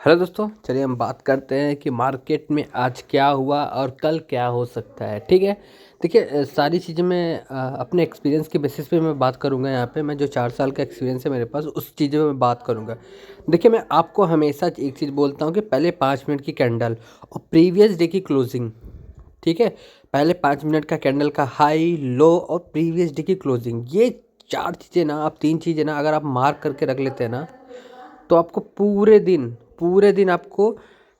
Hello दोस्तों, चलिए हम बात करते हैं कि मार्केट में आज क्या हुआ और कल क्या हो सकता है। ठीक है। देखिए, सारी चीज़ें मैं अपने एक्सपीरियंस के बेसिस पे मैं बात करूँगा। यहाँ पे मैं जो 4 साल का एक्सपीरियंस है मेरे पास, उस चीज़ों में मैं बात करूँगा। देखिए, मैं आपको हमेशा एक चीज़ बोलता हूँ कि पहले 5 मिनट की कैंडल और प्रीवियस डे की क्लोजिंग। ठीक है। पहले 5 मिनट का कैंडल का हाई, लो और प्रीवियस डे की क्लोजिंग, ये 4 चीज़ें ना, आप 3 चीज़ें ना अगर आप मार्क करके रख लेते हैं ना, तो आपको पूरे दिन आपको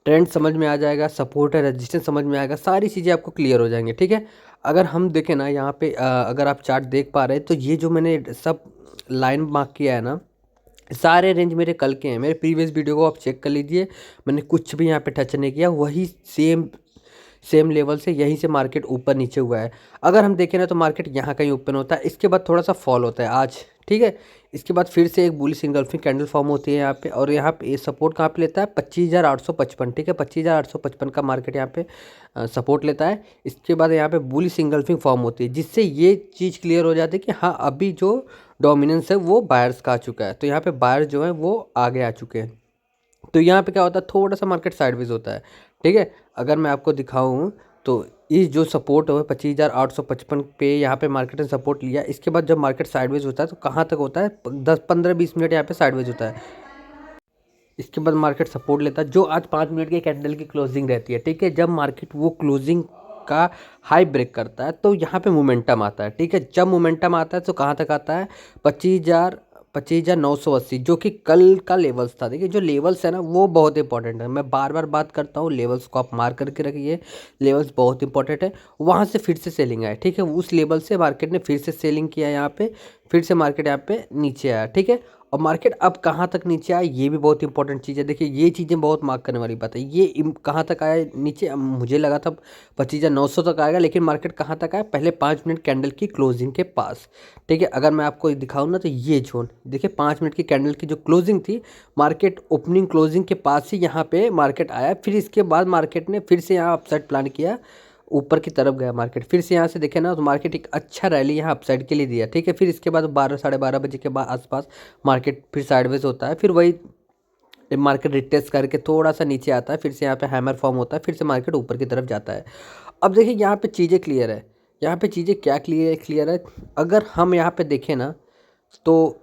ट्रेंड समझ में आ जाएगा, सपोर्ट है, रेजिस्टेंस समझ में आएगा, सारी चीज़ें आपको क्लियर हो जाएंगी। ठीक है। अगर हम देखें ना यहाँ पे, अगर आप चार्ट देख पा रहे हैं तो ये जो मैंने सब लाइन मार्क किया है ना, सारे रेंज मेरे कल के हैं। मेरे प्रीवियस वीडियो को आप चेक कर लीजिए, मैंने कुछ भी यहाँ पे टच नहीं किया, वही सेम सेम लेवल से यहीं से मार्केट ऊपर नीचे हुआ है। अगर हम देखें ना तो मार्केट यहाँ कहीं ओपन होता है, इसके बाद थोड़ा सा फॉल होता है आज। ठीक है। इसके बाद फिर से एक बुलिश इंगल्फिंग कैंडल फॉर्म होती है यहाँ पे, और यहाँ पे सपोर्ट कहाँ पे लेता है, 25,855। ठीक है, 25,855 का मार्केट यहाँ पे सपोर्ट लेता है। इसके बाद यहाँ पे बुलिश इंगल्फिंग फॉर्म होती है, जिससे ये चीज़ क्लियर हो जाती है कि हाँ, अभी जो डोमिनेंस है वो बायर्स का आ चुका है। तो यहाँ पे बायर्स जो है वो आगे आ चुके हैं। तो यहाँ पे क्या होता है, थोड़ा सा मार्केट साइडवेज होता है। ठीक है। अगर मैं आपको दिखाऊं तो इस जो सपोर्ट है 25,855 पे यहाँ पे मार्केट ने सपोर्ट लिया। इसके बाद जब मार्केट साइडवेज होता है तो कहाँ तक होता है, 10 15 20 मिनट यहाँ पे साइडवेज होता है। इसके बाद मार्केट सपोर्ट लेता है, जो आज 5 मिनट के कैंडल की क्लोजिंग रहती है। ठीक है। जब मार्केट वो क्लोजिंग का हाई ब्रेक करता है तो यहाँ पे मोमेंटम आता है। ठीक है। जब मोमेंटम आता है तो कहाँ तक आता है, 25,980, जो कि कल का लेवल्स था। देखिए, जो लेवल्स है ना वो बहुत इंपॉर्टेंट है, मैं बार बार बात करता हूँ, लेवल्स को आप मार्क करके रखिए। लेवल्स बहुत इंपॉर्टेंट है। वहाँ से फिर से सेलिंग आया। ठीक है। उस लेवल से मार्केट ने फिर से सेलिंग किया यहाँ पे, फिर से मार्केट यहाँ पे नीचे आया। ठीक है। और मार्केट अब कहाँ तक नीचे आया, ये भी बहुत इंपॉर्टेंट चीज़ है। देखिए, ये चीज़ें बहुत मार्क करने वाली बात है। ये कहाँ तक आया नीचे, अब मुझे लगा था 25,900 तक आएगा, लेकिन मार्केट कहाँ तक आया, पहले 5 मिनट कैंडल की क्लोजिंग के पास। ठीक है। अगर मैं आपको दिखाऊँ ना तो ये जोन देखिए, 5 मिनट की कैंडल की जो क्लोजिंग थी, मार्केट ओपनिंग क्लोजिंग के पास ही यहाँ पे मार्केट आया। फिर इसके बाद मार्केट ने फिर से यहाँ अपसाइड प्लान किया, ऊपर की तरफ गया मार्केट। फिर से यहाँ से देखे ना तो मार्केट एक अच्छा रैली यहाँ अपसाइड के लिए दिया। ठीक है। फिर इसके बाद 12 साढ़े 12 बजे के बाद आसपास मार्केट फिर साइडवेज होता है, फिर वही मार्केट रिटेस्ट करके थोड़ा सा नीचे आता है, फिर से यहाँ पे हैमर फॉर्म होता है, फिर से मार्केट ऊपर की तरफ जाता है। अब देखिए, यहाँ पे चीज़ें क्लियर है। यहाँ पे चीज़ें क्या क्लियर है, अगर हम यहाँ पे देखें ना तो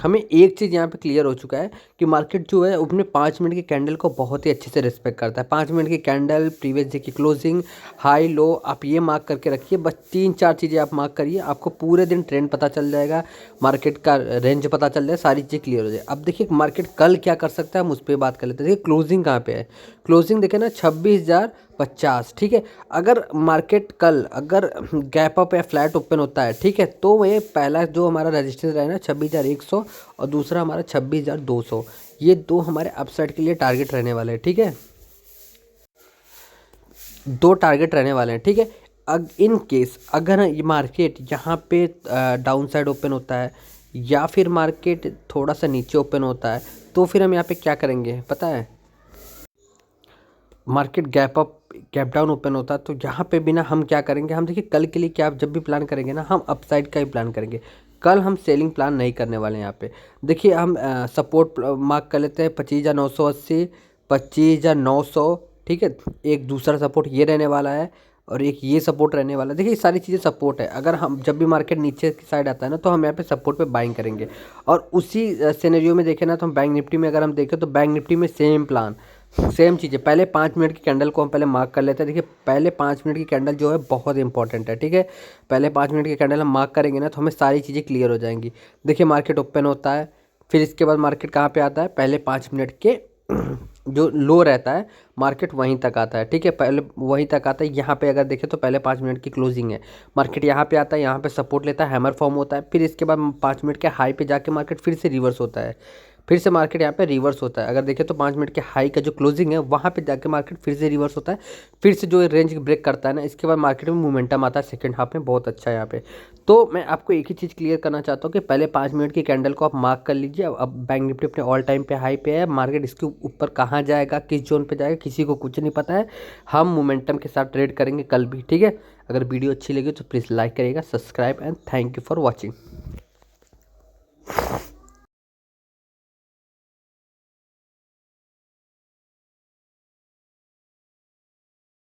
हमें एक चीज़ यहाँ पे क्लियर हो चुका है कि मार्केट जो है अपने 5 मिनट की कैंडल को बहुत ही अच्छे से रिस्पेक्ट करता है। 5 मिनट की कैंडल, प्रीवियस डे की क्लोजिंग, हाई लो, आप ये मार्क करके रखिए। बस 3 4 चीज़ें आप मार्क करिए, आपको पूरे दिन ट्रेंड पता चल जाएगा, मार्केट का रेंज पता चल जाए, सारी चीज़ें क्लियर हो जाए। अब देखिए, मार्केट कल क्या कर सकता है, हम उस पर बात कर लेते हैं। देखिए, क्लोजिंग कहाँ पे है, क्लोजिंग देखें ना 26,050। ठीक है। अगर मार्केट कल अगर गैप अप या फ्लैट ओपन होता है, ठीक है, तो ये पहला जो हमारा रेजिस्टेंस रहेगा ना 26,100, और दूसरा हमारा 26,200, ये दो हमारे अपसाइड के लिए टारगेट रहने वाले हैं। ठीक है। दो टारगेट रहने वाले हैं। ठीक है। इन केस अगर ये मार्केट यहाँ पे डाउन साइड ओपन होता है, या फिर मार्केट थोड़ा सा नीचे ओपन होता है, तो फिर हम यहाँ पे क्या करेंगे पता है, market gap up gap down open होता है तो यहाँ पे भी ना हम क्या करेंगे, हम देखिए कल के लिए क्या, आप जब भी प्लान करेंगे ना, हम अपसाइड का ही प्लान करेंगे। कल हम सेलिंग प्लान नहीं करने वाले हैं। यहाँ पे देखिए, हम सपोर्ट मार्क कर लेते हैं 25,980, 25,900। ठीक है। एक दूसरा सपोर्ट ये रहने वाला है, और एक ये सपोर्ट रहने वाला है। देखिए, ये सारी चीज़ें सपोर्ट है। अगर हम जब भी मार्केट नीचे की साइड आता है ना, तो हम यहाँ पे सपोर्ट पे बाइंग करेंगे। और उसी सिनेरियो में देखें ना, तो हम बैंक निफ्टी में अगर हम देखें तो बैंक निफ्टी में सेम प्लान, सेम चीज़ें। पहले 5 मिनट की कैंडल को हम पहले मार्क कर लेते हैं। देखिए, पहले 5 मिनट की कैंडल जो है बहुत इंपॉर्टेंट है। ठीक है। पहले 5 मिनट की कैंडल हम मार्क करेंगे ना, तो हमें सारी चीज़ें क्लियर हो जाएंगी। देखिए, मार्केट ओपन होता है, फिर इसके बाद मार्केट कहाँ पे आता है, पहले 5 मिनट के जो लो रहता है, मार्केट वहीं तक आता है। ठीक है। पहले वहीं तक आता है। यहाँ पे अगर देखें तो पहले 5 मिनट की क्लोजिंग है, मार्केट यहाँ पे आता है, यहाँ पे सपोर्ट लेता है, हैमर फॉर्म होता है, फिर इसके बाद 5 मिनट के हाई पे जाके मार्केट फिर से रिवर्स होता है, फिर से मार्केट यहाँ पे रिवर्स होता है। अगर देखें तो 5 मिनट के हाई का जो क्लोजिंग है, वहाँ पे जाके मार्केट फिर से रिवर्स होता है, फिर से जो रेंज ब्रेक करता है ना, इसके बाद मार्केट में मोमेंटम आता है सेकंड हाफ में, बहुत अच्छा है यहाँ पे। तो मैं आपको एक ही चीज़ क्लियर करना चाहता हूँ कि पहले 5 मिनट की कैंडल को आप मार्क कर लीजिए। अब बैंक निफ्टी अपने ऑल टाइम पे हाई पे है, मार्केट इसके ऊपर कहाँ जाएगा, किस जोन पे जाएगा, किसी को कुछ नहीं पता है। हम मोमेंटम के साथ ट्रेड करेंगे कल भी। ठीक है। अगर वीडियो अच्छी लगी तो प्लीज़ लाइक करिएगा, subscribe, and thank you for watching.